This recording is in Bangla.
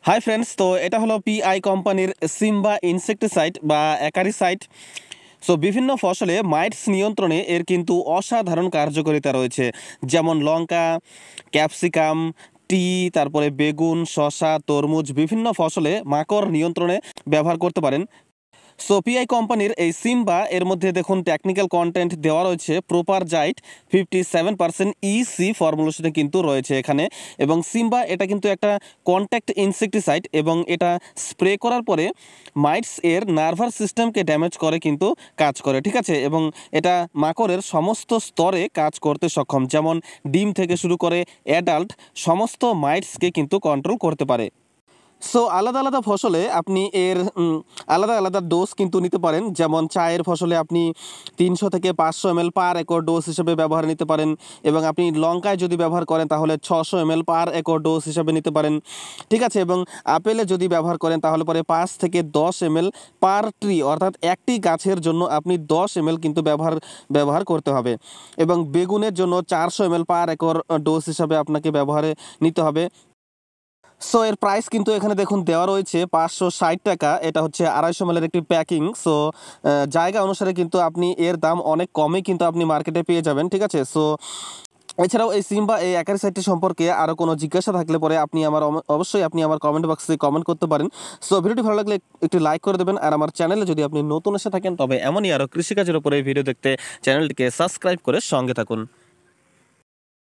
হাই ফ্রেন্ডস, তো এটা হলো পিআই কোম্পানির সিম্বা ইনসেক্টিসাইড বা অ্যাকারিসাইড। সো বিভিন্ন ফসলে মাইটস নিয়ন্ত্রণে এর কিন্তু অসাধারণ কার্যকারিতা রয়েছে, যেমন লঙ্কা, ক্যাপসিকাম, টি, তারপরে বেগুন, শসা, তরমুজ বিভিন্ন ফসলে মাকড় নিয়ন্ত্রণে ব্যবহার করতে পারেন। সো পিআই কোম্পানির এই সিম্বা এর মধ্যে দেখুন টেকনিক্যাল কন্টেন্ট দেওয়া রয়েছে। প্রোপারজাইট 57% ইসি ফর্মুলেশনে কিন্তু রয়েছে এখানে। এবং সিম্বা এটা কিন্তু একটা কন্ট্যাক্ট ইনসেক্টিসাইড এবং এটা স্প্রে করার পরে মাইটস এর নার্ভাস সিস্টেমকে ড্যামেজ করে কিন্তু কাজ করে, ঠিক আছে। এবং এটা মাকড়ের সমস্ত স্তরে কাজ করতে সক্ষম, যেমন ডিম থেকে শুরু করে অ্যাডাল্ট সমস্ত মাইটসকে কিন্তু কন্ট্রোল করতে পারে। সো আলাদা আলাদা ফসলে আপনি এর আলাদা আলাদা ডোজ কিন্তু নিতে পারেন। যেমন চায়ের ফসলে আপনি 300 থেকে 500 ml পার একর ডোজ হিসেবে ব্যবহার নিতে পারেন। এবং আপনি লঙ্কায় যদি ব্যবহার করেন তাহলে 600 ml পার একর ডোজ হিসেবে নিতে পারেন, ঠিক আছে। এবং আপেলে যদি ব্যবহার করেন তাহলে পরে 5 থেকে 10 ml পার ট্রি, অর্থাৎ একটি গাছের জন্য আপনি 10 ml কিন্তু ব্যবহার করতে হবে। এবং বেগুনের জন্য 400 ml পার একর ডোজ হিসাবে আপনাকে ব্যবহারে নিতে হবে। সো এর প্রাইস কিন্তু এখানে দেখুন দেওয়া রয়েছে 560 টাকা। এটা হচ্ছে 250 ml একটি প্যাকিং। সো জায়গা অনুসারে কিন্তু আপনি এর দাম অনেক কমে কিন্তু আপনি মার্কেটে পেয়ে যাবেন, ঠিক আছে। সো এছাড়াও এই সিম্বা এই অ্যাকারিসাইডটি সম্পর্কে আরও কোনো জিজ্ঞাসা থাকলে পরে আপনি অবশ্যই আপনি আমার কমেন্ট বক্সে কমেন্ট করতে পারেন। সো ভিডিওটি ভালো লাগলে একটি লাইক করে দেবেন, আর আমার চ্যানেলে যদি আপনি নতুন এসে থাকেন তবে এমনই আরও কৃষিকাজের উপরে ভিডিও দেখতে চ্যানেলটিকে সাবস্ক্রাইব করে সঙ্গে থাকুন।